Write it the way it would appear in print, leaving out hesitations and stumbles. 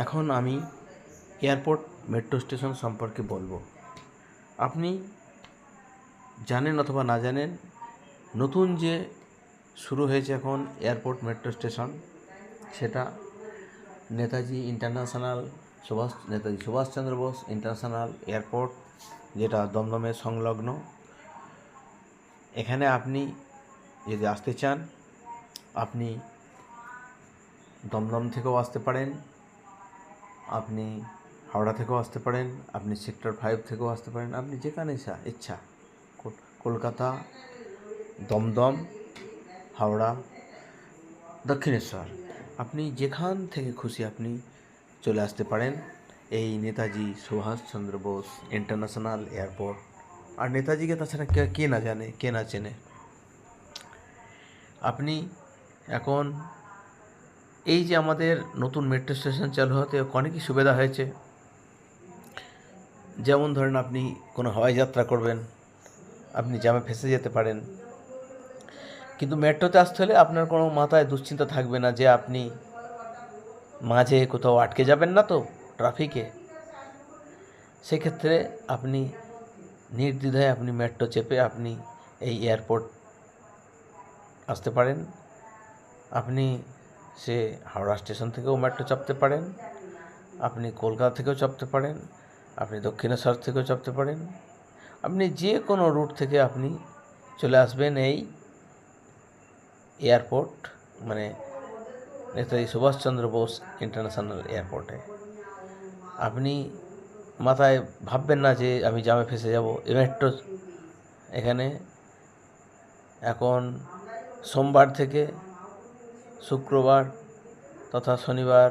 এখন আমি airport metro station সম্পর্কে বলবো। আপনি জানেন অথবা না জানেন, নতুন যে শুরু হয়েছে এখন এয়ারপোর্ট মেট্রো স্টেশন, সেটা নেতাজি সুভাষচন্দ্র বোস ইন্টারন্যাশনাল এয়ারপোর্ট, যেটা দমদমের সংলগ্ন। এখানে আপনি যদি আসতে চান, আপনি দমদম থেকেও আসতে পারেন, আপনি হাওড়া থেকেও আসতে পারেন, আপনি সেক্টর 5 থেকেও আসতে পারেন, আপনি যেখানে ইচ্ছা, কলকাতা, দমদম, হাওড়া, দক্ষিণেশ্বর, আপনি যেখান থেকে খুশি আপনি চলে আসতে পারেন এই নেতাজি সুভাষচন্দ্র বোস ইন্টারন্যাশনাল এয়ারপোর্ট। আর নেতাজিকে তাছাড়া কে না জানে, কে না চেনে। আপনি এখন এই যে আমাদের নতুন মেট্রো স্টেশন চালু হতে অনেকই সুবিধা হয়েছে। যেমন ধরেন, আপনি কোনো হাওয়াই যাত্রা করবেন, আপনি জ্যামে ফেঁসে যেতে পারেন, কিন্তু মেট্রোতে আসতে হলে আপনার কোনো মাথায় দুশ্চিন্তা থাকবে না যে আপনি মাঝে কোথাও আটকে যাবেন না তো ট্রাফিকে। সেক্ষেত্রে আপনি নির্দ্বিধায় আপনি মেট্রো চেপে আপনি এই এয়ারপোর্ট আসতে পারেন। আপনি সে হাওড়া স্টেশন থেকেও মেট্রো চাপতে পারেন, আপনি কলকাতা থেকেও চাপতে পারেন, আপনি দক্ষিণেশ্বর থেকেও চাপতে পারেন, আপনি যে কোনো রুট থেকে আপনি চলে আসবেন এই এয়ারপোর্ট, মানে নেতাজি সুভাষচন্দ্র বোস ইন্টারন্যাশনাল এয়ারপোর্টে। আপনি মাথায় ভাববেন না যে আমি জ্যামে ফেঁসে যাব। মেট্রো এখানে এখন সোমবার থেকে শুক্রবার তথা শনিবার